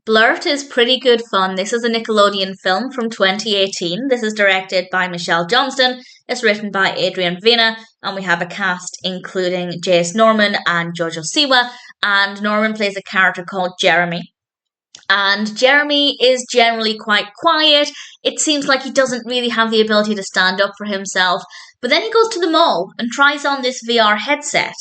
Blurt is pretty good fun. This is a Nickelodeon film from 2018. This is directed by Michelle Johnston. It's written by Adrian Vina, and we have a cast including Jace Norman and JoJo Siwa. And Norman plays a character called Jeremy. And Jeremy is generally quite quiet. It seems like he doesn't really have the ability to stand up for himself. But then he goes to the mall and tries on this VR headset.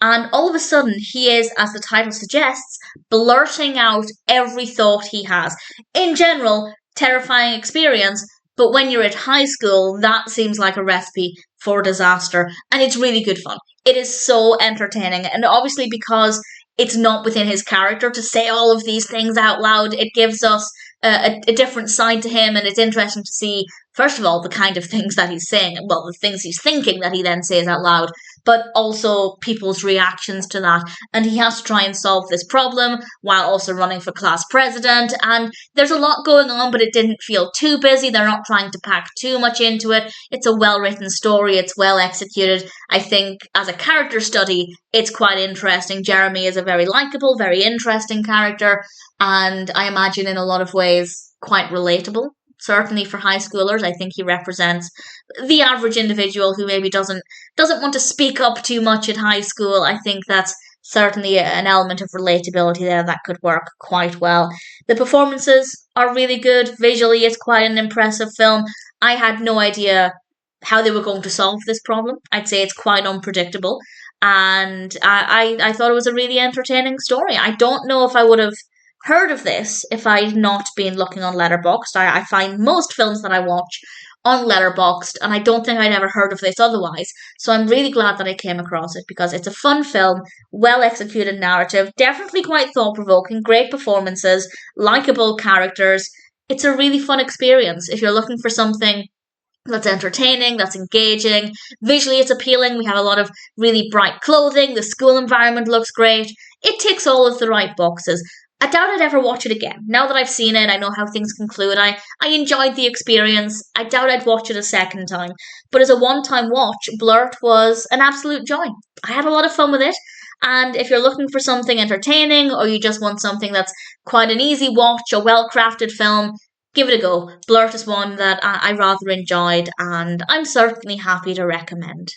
And all of a sudden, he is, as the title suggests, blurting out every thought he has. In general, terrifying experience, but when you're at high school, that seems like a recipe for disaster. And it's really good fun. It is so entertaining. And obviously, because it's not within his character to say all of these things out loud, it gives us a different side to him, and it's interesting to see, first of all, the kind of things that he's saying, well, the things he's thinking that he then says out loud, but also people's reactions to that. And he has to try and solve this problem while also running for class president. And there's a lot going on, but it didn't feel too busy. They're not trying to pack too much into it. It's a well-written story. It's well executed. I think as a character study, it's quite interesting. Jeremy is a very likable, very interesting character. And I imagine in a lot of ways quite relatable. Certainly for high schoolers, I think he represents the average individual who maybe doesn't want to speak up too much at high school. I think that's certainly an element of relatability there that could work quite well. The performances are really good. Visually, it's quite an impressive film. I had no idea how they were going to solve this problem. I'd say it's quite unpredictable. And I thought it was a really entertaining story. I don't know if I would have heard of this if I'd not been looking on Letterboxd. I find most films that I watch on Letterboxd, and I don't think I'd ever heard of this otherwise. So I'm really glad that I came across it because it's a fun film, well executed narrative, definitely quite thought provoking, great performances, likable characters. It's a really fun experience if you're looking for something that's entertaining, that's engaging. Visually, it's appealing. We have a lot of really bright clothing. The school environment looks great. It ticks all of the right boxes. I doubt I'd ever watch it again. Now that I've seen it, I know how things conclude. I enjoyed the experience. I doubt I'd watch it a second time. But as a one-time watch, Blurt was an absolute joy. I had a lot of fun with it. And if you're looking for something entertaining or you just want something that's quite an easy watch, a well-crafted film, give it a go. Blurt is one that I rather enjoyed and I'm certainly happy to recommend.